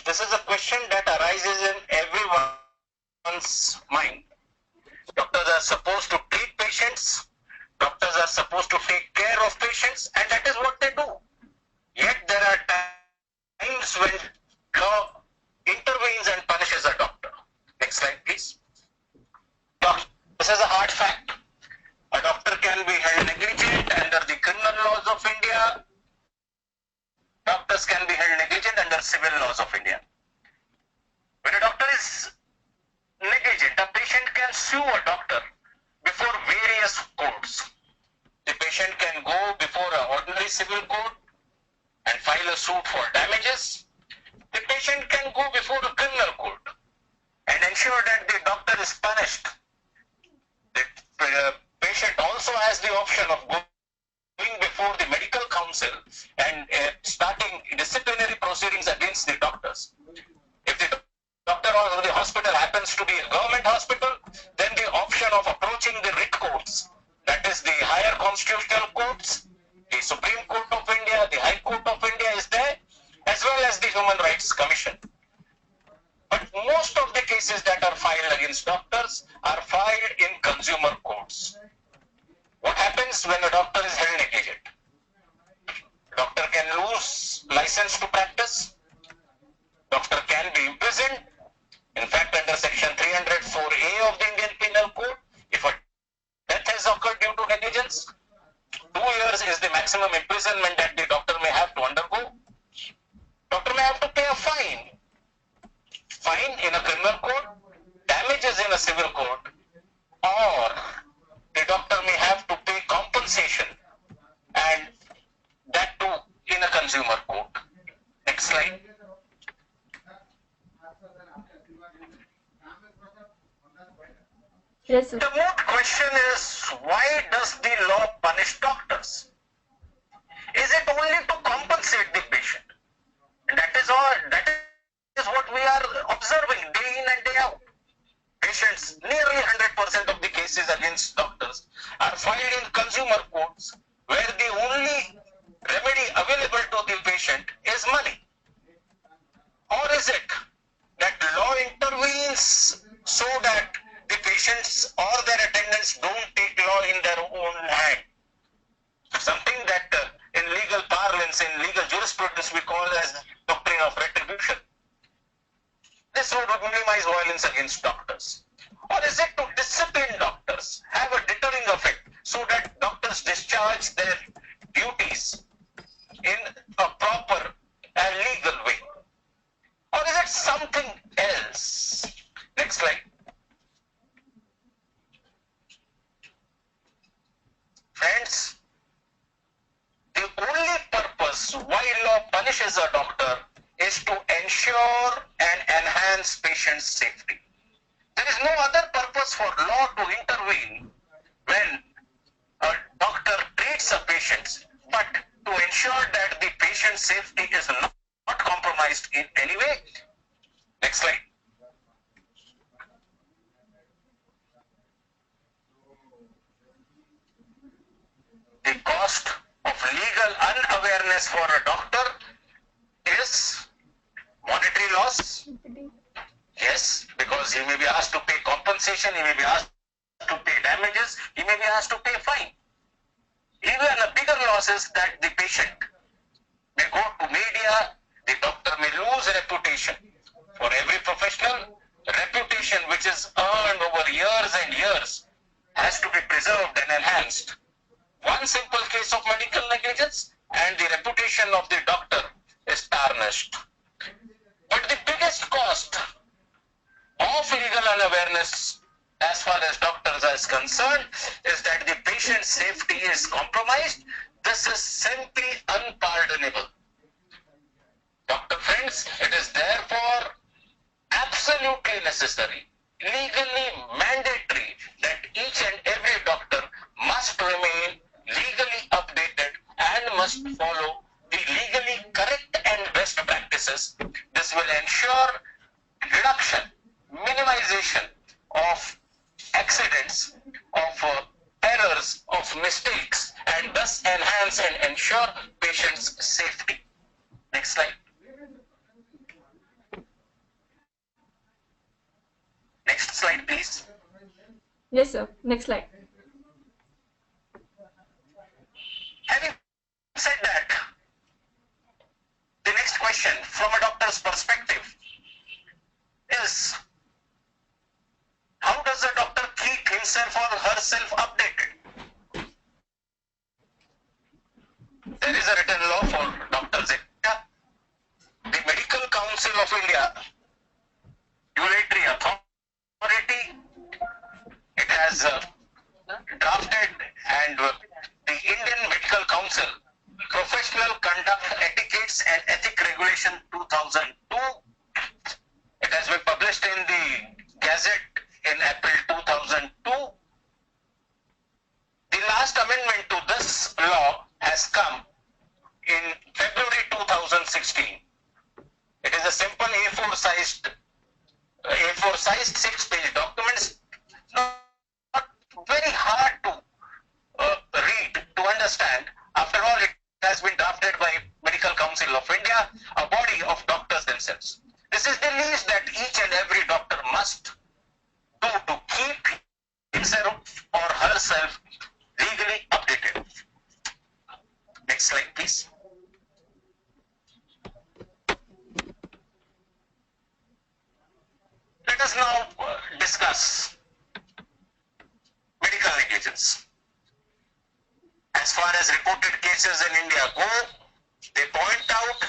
This is a question that arises in everyone's mind. Doctors are supposed to treat patients, doctors are supposed to take care of patients, and that is what they do. Yet there are times when law intervenes and punishes a doctor. Next slide, please. This is a hard fact. A doctor can be held negligent under the criminal laws of India. Doctors can be held negligent under civil laws of India. When a doctor is negligent, a patient can sue a doctor before various courts. The patient can go before an ordinary civil court and file a suit for damages. The patient can go before a criminal court and ensure that the doctor is punished. The patient also has the option of going before the medical council and starting disciplinary proceedings against the doctors. If the doctor or the hospital happens to be a government hospital, then the option of approaching the writ courts, that is the higher constitutional courts, the Supreme Court of India, the High Court of India is there, as well as the Human Rights Commission. But most of the cases that are filed against doctors are filed in consumer courts. What happens when a doctor is held negligent? Doctor can lose license to practice. Doctor can be imprisoned. In fact, under section 304A of the Indian Penal Code, if a death has occurred due to negligence, 2 years is the maximum imprisonment that the doctor may have to undergo. Doctor may have to pay a fine. Fine in a criminal court, damages in a civil court, or the doctor may have to pay compensation, and that too in a consumer court. Next slide. Yes, sir. The moot question is, why does the law punish doctors? Is it only to compensate the patient? And that is all. That is what we are observing day in and day out. Patients, nearly 100% of the cases against doctors are filed in consumer courts, where the only remedy available to the patient is money. Or is it that law intervenes so that the patients or their attendants don't take law in their own hand? Something that in legal parlance, in legal jurisprudence, we call as doctrine of retribution. This would minimize violence against doctors. Or is it to discipline doctors, have a deterring effect, so that doctors discharge their duties in a proper and legal way? Or is it something else? Next slide. Friends, the only purpose why law punishes a doctor is to ensure and enhance patient safety. There is no other purpose for law to intervene when a doctor treats a patient, but to ensure that the patient's safety is not compromised in any way. Next slide. The cost of legal unawareness for a doctor is monetary loss. Yes, because he may be asked to pay compensation, he may be asked to pay damages, he may be asked to pay fine. Even a bigger loss is that the patient may go to media, the doctor may lose reputation. For every professional, reputation which is earned over years and years has to be preserved and enhanced. One simple case of medical negligence and the reputation of the doctor is tarnished. But the biggest cost of legal unawareness as far as doctors are concerned is that the patient's safety is compromised. This is simply unpardonable. Doctor friends, it is therefore absolutely necessary, legally mandatory, that each and every doctor must remain legally updated and must follow the legally correct and best practices. This will ensure reduction, minimization of accidents, of errors, of mistakes, and thus enhance and ensure patients' safety. Next slide. slide, please. Yes, sir. Next slide. Having said that, the next question from a doctor's perspective is, how does a doctor keep himself or herself updated? There is a written law for doctors. The Medical Council of India, regulatory authority, it has drafted, and the Indian Medical Council Professional Conduct Etiquettes and Ethic Regulation 2002. It has been published in the Gazette in April 2002. The last amendment to this law has come in February 2016. It is a simple A4 sized 6-page document, not very hard to read, to understand. After all, it has been drafted by Medical Council of India, a body of doctors themselves. This is the least that each and every doctor must do to keep himself or herself legally updated. Next slide, please. Let us now discuss medical negligence. As far as reported cases in India go, they point out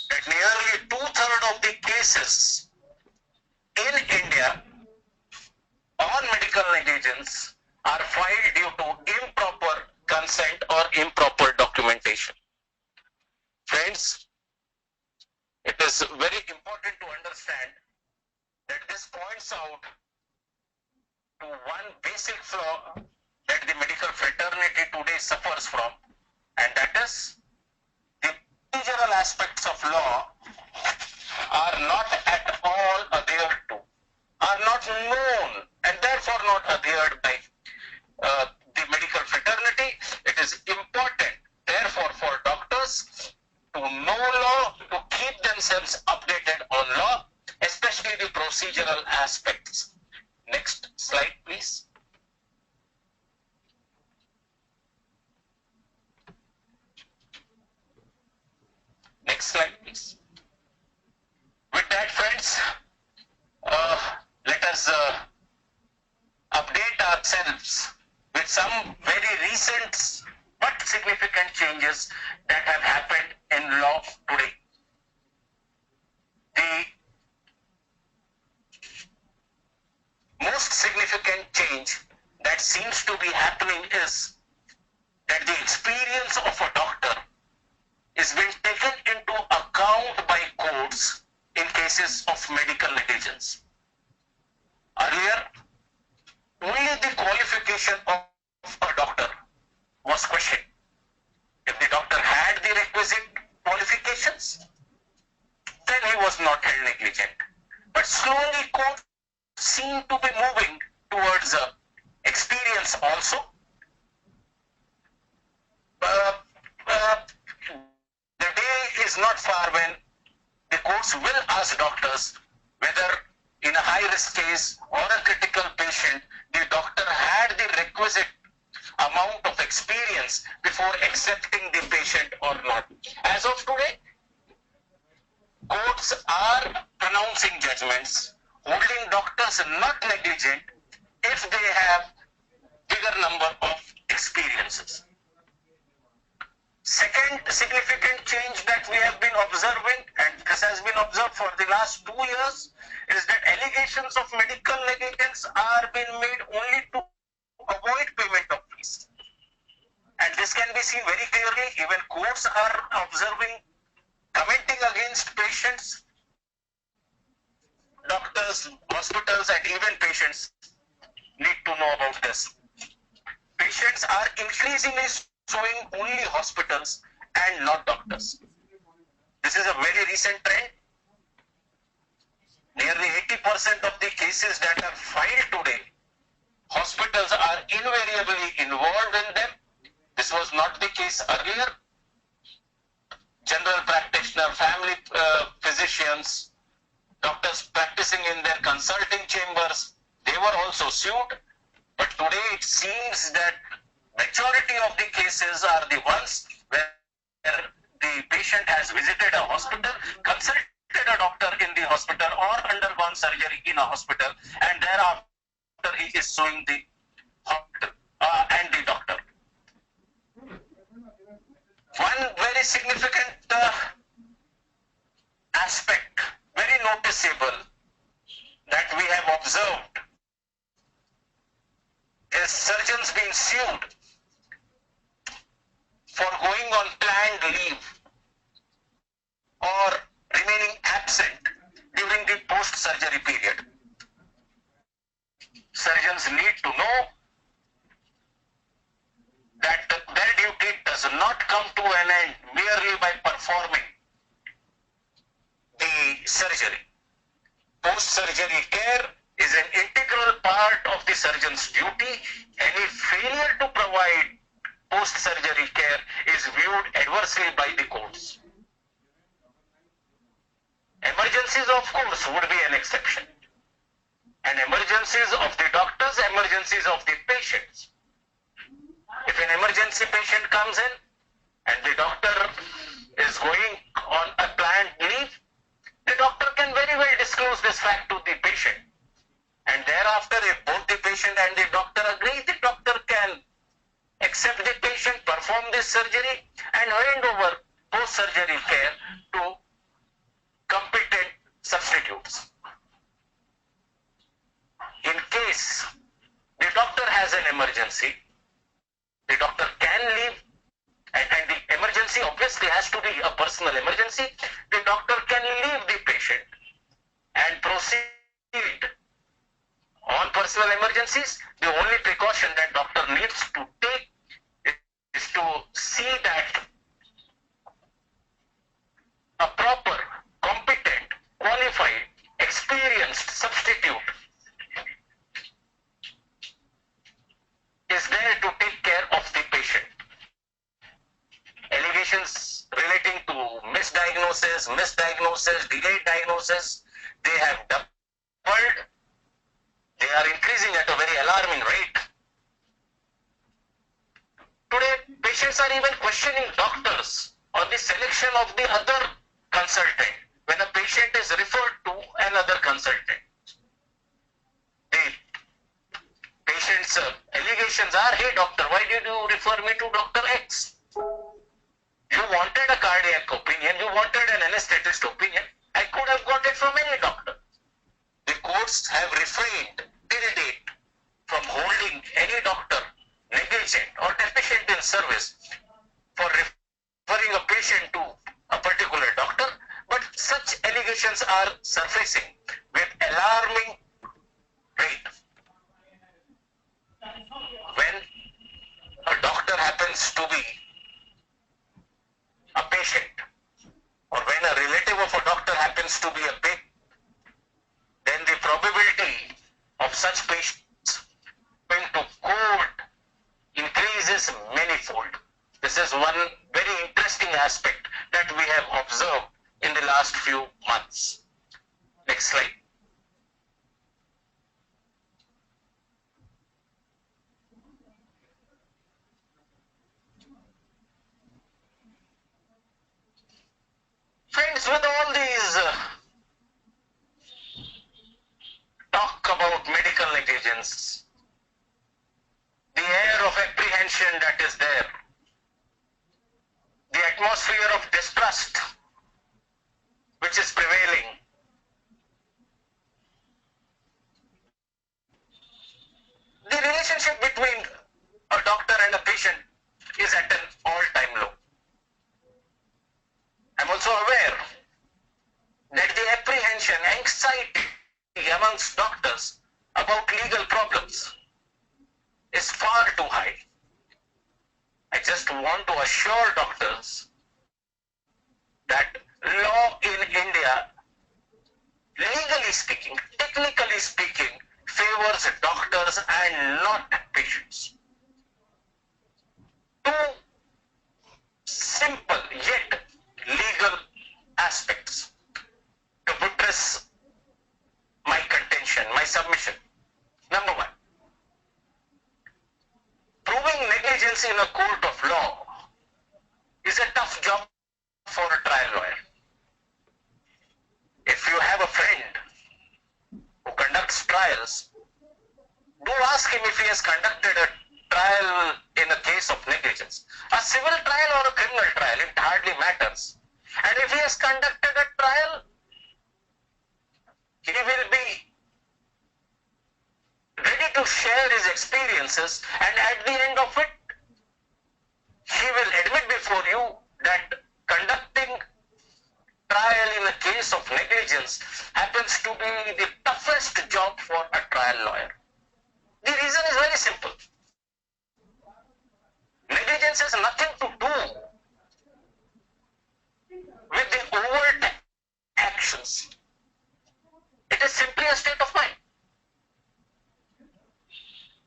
that nearly 2/3 of the cases in India on medical negligence are filed due to improper consent or improper documentation. Friends, it is very important to understand that this points out to one basic flaw that the medical fraternity today suffers from, and that is the procedural aspects of law are not at all adhered to, are not known, and therefore not adhered by the medical fraternity. It is important, therefore, for doctors to know law, to keep themselves updated on law, especially the procedural aspects. Next slide, please. Next slide, please. With that, friends, let us update ourselves with some very recent but significant changes that have happened in law today. The most significant change that seems to be happening is that the experience of a doctor is being taken into account by courts in cases of medical negligence. Earlier, only the qualification of a doctor was questioned. If the doctor had the requisite qualifications, then he was not held negligent. But slowly courts seem to be moving towards experience also. The day is not far when the courts will ask doctors whether in a high-risk case or a critical patient, the doctor had the requisite amount of experience before accepting the patient or not. As of today, courts are pronouncing judgments holding doctors not negligent if they have bigger number of experiences. Second significant change that we have been observing, and this has been observed for the last 2 years, is that allegations of medical negligence are being made only to avoid payment of fees. And this can be seen very clearly. Even courts are observing, commenting against patients, doctors, hospitals, and even patients need to know about this. Patients are increasingly showing only hospitals and not doctors. This is a very recent trend. Nearly 80% of the cases that are filed today, hospitals are invariably involved in them. This was not the case earlier. General practitioner, family physicians, doctors practicing in their consulting chambers, They were also sued, but today it seems that majority of the cases are the ones where the patient has visited a hospital, consulted a doctor in the hospital or undergone surgery in a hospital, and thereafter he is suing the hospital and the doctor. One very significant aspect, very noticeable, that we have observed is surgeons being sued for going on planned leave or remaining absent during the post-surgery period. Surgeons need to know that their duty does not come to an end merely by performing the surgery. Post-surgery care is an integral part of the surgeon's duty. Any failure to provide post-surgery care is viewed adversely by the courts. Emergencies, of course, would be an exception. And emergencies of the doctors, emergencies of the patients. If an emergency patient comes in and the doctor is going on a planned leave, the doctor can very well disclose this fact to the patient. And thereafter, if both the patient and the doctor agree, the doctor can accept the patient, perform this surgery, and hand over post-surgery care to competent substitutes. In case the doctor has an emergency, the doctor can leave, and the emergency obviously has to be a personal emergency. The doctor can leave the patient and proceed on personal emergencies. The only precaution that doctor needs to take is to see that a proper, competent, qualified, experienced substitute is there to take care of the patient. Allegations relating to misdiagnosis, delayed diagnosis, they have doubled. They are increasing at a very alarming rate. Today, patients are even questioning doctors on the selection of the other consultant when a patient is referred to another consultant. The patient's allegations are, hey doctor, why did you refer me to Dr. X? You wanted a cardiac opinion, you wanted an anesthetist opinion, I could have got it from any doctor. The courts have refrained till date from holding any doctor negligent or deficient in service for referring a patient to a particular doctor, but such allegations are surfacing with alarming rate. When a doctor happens to be a patient, or when a relative of a doctor happens to be a patient, then the probability of such patients going to court increases manifold. This is one very interesting aspect that we have observed in the last few months. Next slide. Friends, with all these talk about medical negligence, the air of apprehension that is there, the atmosphere of distrust which is prevailing, the relationship between a doctor and a patient is at an all-time low. I'm also aware that the apprehension, anxiety amongst doctors about legal problems is far too high. I just want to assure doctors that law in India, legally speaking, technically speaking, favors doctors and not patients. Two simple yet legal aspects to buttress my contention, my submission. Number one, proving negligence in a court of law is a tough job for a trial lawyer. If you have a friend who conducts trials, do ask him if he has conducted a trial in a case of negligence. A civil trial or a criminal trial, it hardly matters. And if he has conducted a trial, he will be ready to share his experiences, and at the end of it, he will admit before you that conducting trial in a case of negligence happens to be the toughest job for a trial lawyer. The reason is very simple. Negligence has nothing to do with the overt actions. It is simply a state of mind.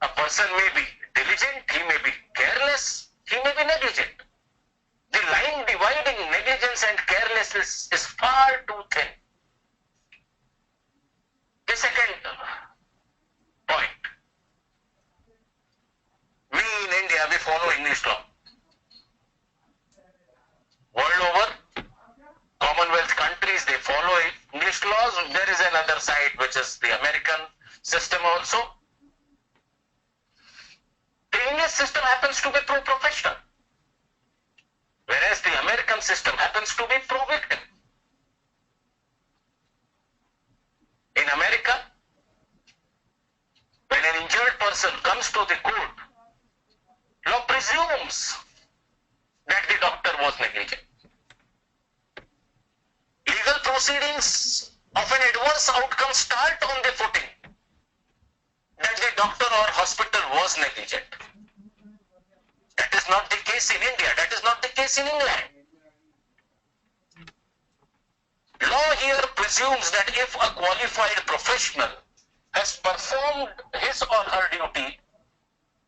A person may be diligent, he may be careless, he may be negligent. The line dividing negligence and carelessness is far too thin. The second point. We in India, we follow English law. World over, Commonwealth countries, they follow English laws. There is another side which is the American system also. The English system happens to be pro-professional, whereas the American system happens to be pro-victim. In America, when an injured person comes to the court, law presumes that the doctor was negligent. Legal proceedings of an adverse outcome start on the footing that the doctor or hospital was negligent. That is not the case in India. That is not the case in England. Law here presumes that if a qualified professional has performed his or her duty,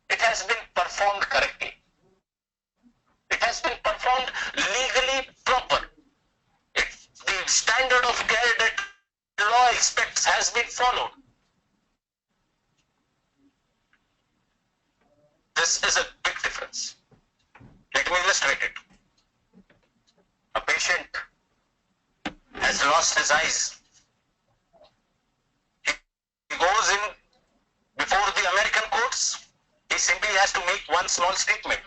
it has been performed correctly. It has been performed legally proper. If the standard of care that law expects has been followed. This is a big difference. Let me illustrate it. A patient has lost his eyes. He goes in before the American courts. He simply has to make one small statement.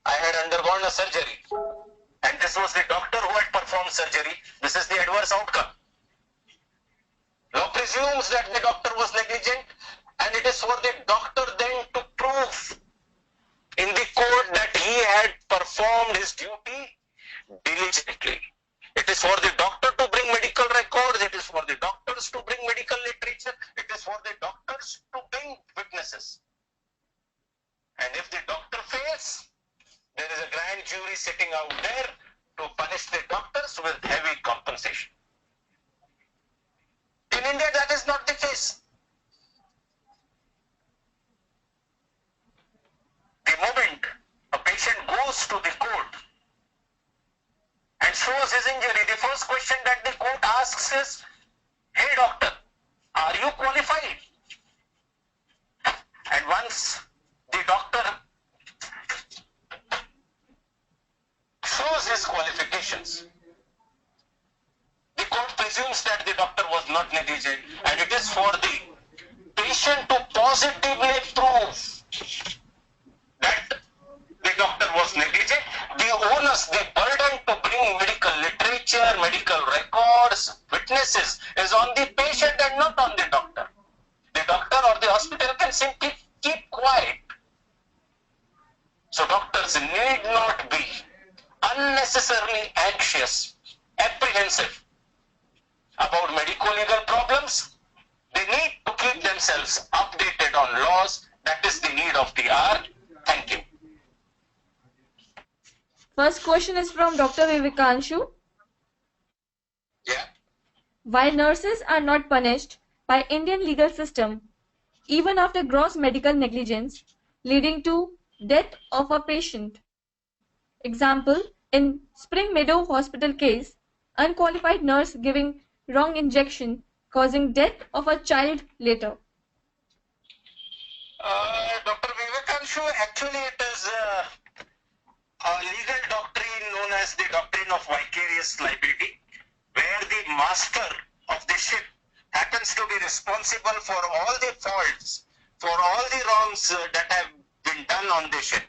I had undergone a surgery, and this was the doctor who had performed surgery. This is the adverse outcome. Law presumes that the doctor was negligent, and it is for the doctor then to prove in the court that he had performed his duty diligently. It is for the doctor to bring medical records, it is for the doctors to bring medical literature, it is for the doctors to bring witnesses. And if the doctor fails, there is a grand jury sitting out there to punish the doctors with heavy compensation. In India, that is not the case. The moment a patient goes to the court and shows his injury, the first question that the court asks is, "Hey doctor, are you qualified?" And once the doctor shows his qualifications, the court presumes that the doctor was not negligent, and it is for the patient to positively prove that the doctor was negligent. The onus, the burden to bring medical literature, medical records, witnesses is on the patient and not on the doctor. The doctor or the hospital can simply keep quiet. So doctors need not be unnecessarily anxious, apprehensive about medico-legal problems. They need to keep themselves updated on laws. That is the need of the hour. Thank you. First question is from Dr. Vivekanshu. Yeah. Why nurses are not punished by Indian legal system even after gross medical negligence leading to death of a patient? Example, in Spring Meadow Hospital case, unqualified nurse giving wrong injection causing death of a child later? Dr. Vivekanshu, actually it is a legal doctrine known as the doctrine of vicarious liability, where the master of the ship happens to be responsible for all the faults, for all the wrongs that have been done on the ship.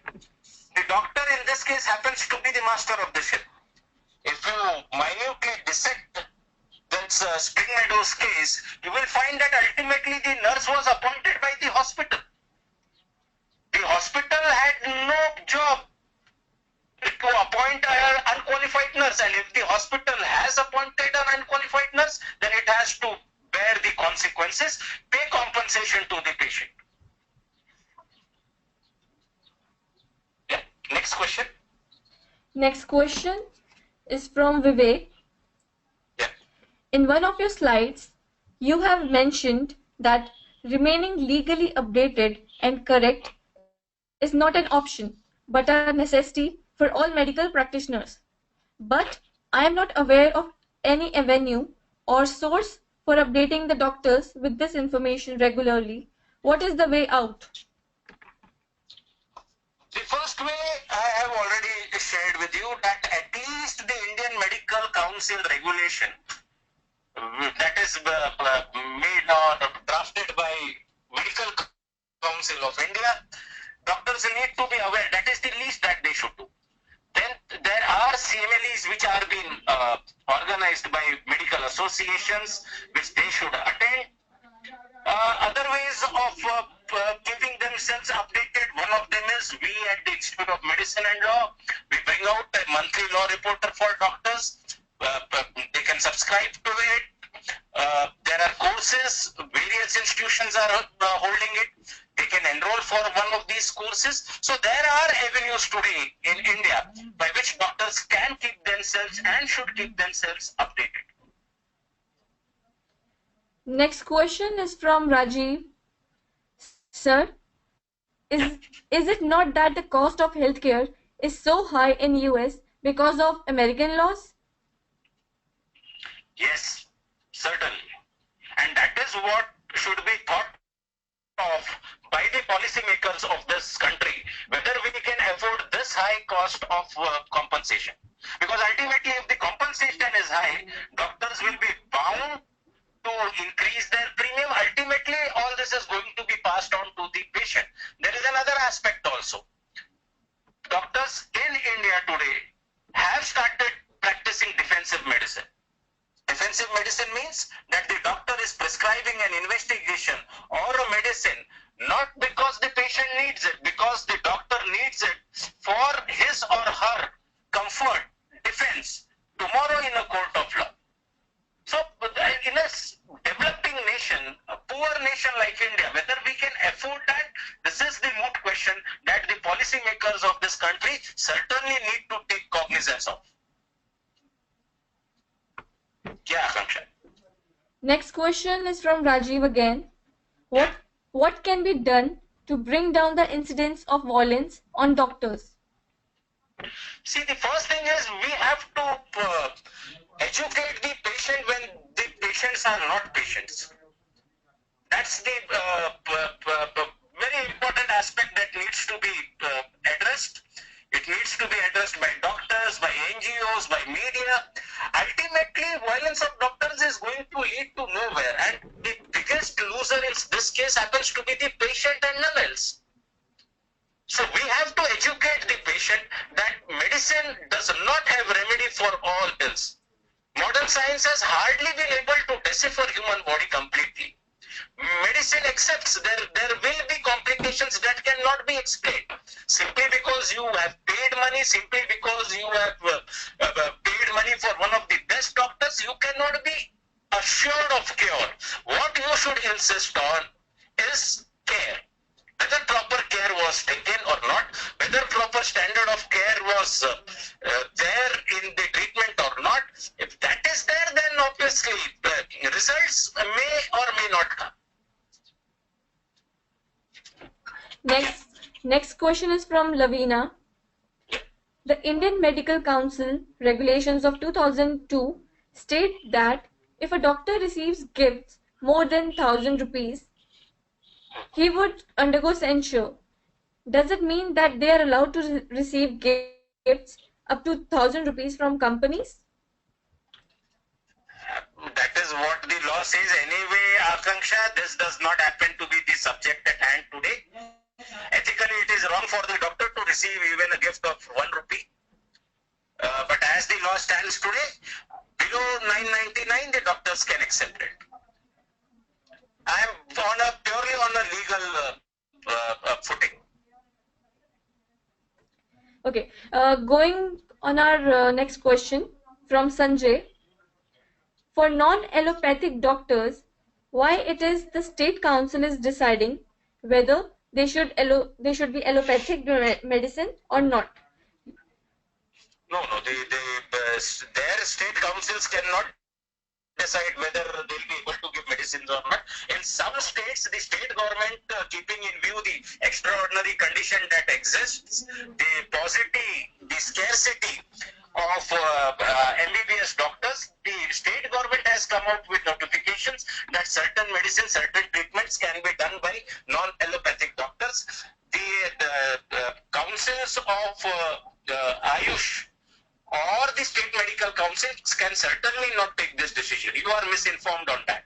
The doctor in this case happens to be the master of the ship. If you minutely dissect this Spring Meadows case, you will find that ultimately the nurse was appointed by the hospital. The hospital had no job to appoint an unqualified nurse, and if the hospital has appointed an unqualified nurse, then it has to bear the consequences, pay compensation to the patient. Yeah. Next question. Next question is from Vivek. Yeah. In one of your slides, you have mentioned that remaining legally updated and correct is not an option, but a necessity for all medical practitioners. But I am not aware of any avenue or source for updating the doctors with this information regularly. What is the way out? The first way I have already shared with you, that at least the Indian Medical Council regulation that is made or drafted by Medical Council of India, doctors need to be aware. That is the least that they should do. Then there are CMLEs which are being organized by medical associations, which they should attend. Other ways of keeping themselves updated, one of them is we at the Institute of Medicine and Law, we bring out a monthly law reporter for doctors. They can subscribe to it. There are courses, various institutions are holding it. They can enroll for one of these courses. So there are avenues today in India by which doctors can keep themselves and should keep themselves updated. Next question is from Rajiv. Sir, is it not that the cost of healthcare is so high in US because of American laws? Yes, certainly. And that is what should be thought of by the policymakers of this country, whether we can afford this high cost of compensation. Because ultimately, if the compensation is high, doctors will be bound to increase their premium. Ultimately, all this is going to be passed on to the patient. There is another aspect also. Doctors in India today have started practicing defensive medicine. Defensive medicine means that the doctor is prescribing an investigation or a medicine not because the patient needs it, because the doctor needs it for his or her comfort, defense, tomorrow in a court of law. So in a developing nation, a poor nation like India, whether we can afford that, this is the moot question that the policymakers of this country certainly need to take cognizance of. Yeah, Akanksha. Next question is from Rajiv again. What can be done to bring down the incidence of violence on doctors? See, the first thing is we have to educate the patient when the patients are not patients. That's the very important aspect that needs to be addressed. It needs to be addressed by doctors, by NGOs, by media. Ultimately, violence of doctors is going to lead to nowhere. And the biggest loser in this case happens to be the patient and none else. So we have to educate the patient that medicine does not have remedy for all ills. Modern science has hardly been able to decipher human body completely. Medicine accepts there will be complications that cannot be explained. Simply because you have paid money, simply because you have paid money for one of the best doctors, you cannot be assured of cure. What you should insist on is care. Whether proper care was taken or not, whether proper standard of care was there in the treatment or not, if that is there, then obviously results may or may not come. Next question is from Lavina. The Indian Medical Council regulations of 2002 state that If a doctor receives gifts more than 1000 rupees, he would undergo censure. Does it mean that they are allowed to receive gifts up to 1000 rupees from companies? That is what the law says anyway, Akanksha. This does not happen to be the subject at hand today. Ethically, it is wrong for the doctor to receive even a gift of 1 rupee. But as the law stands today, below 999, the doctors can accept it. I am purely on a legal footing. Okay, going on our next question from Sanjay. For non-allopathic doctors, why it is the state council is deciding whether they should be allopathic medicine or not? No, their state councils cannot decide whether they'll be able to give medicines or not. In some states, the state government, keeping in view the extraordinary condition that exists, the paucity, the scarcity of MBBS doctors, the state government has come out with notifications that certain medicines, certain treatments can be done by non-allopathic doctors. The councils of Ayush or the state medical councils can certainly not take this decision. You are misinformed on that.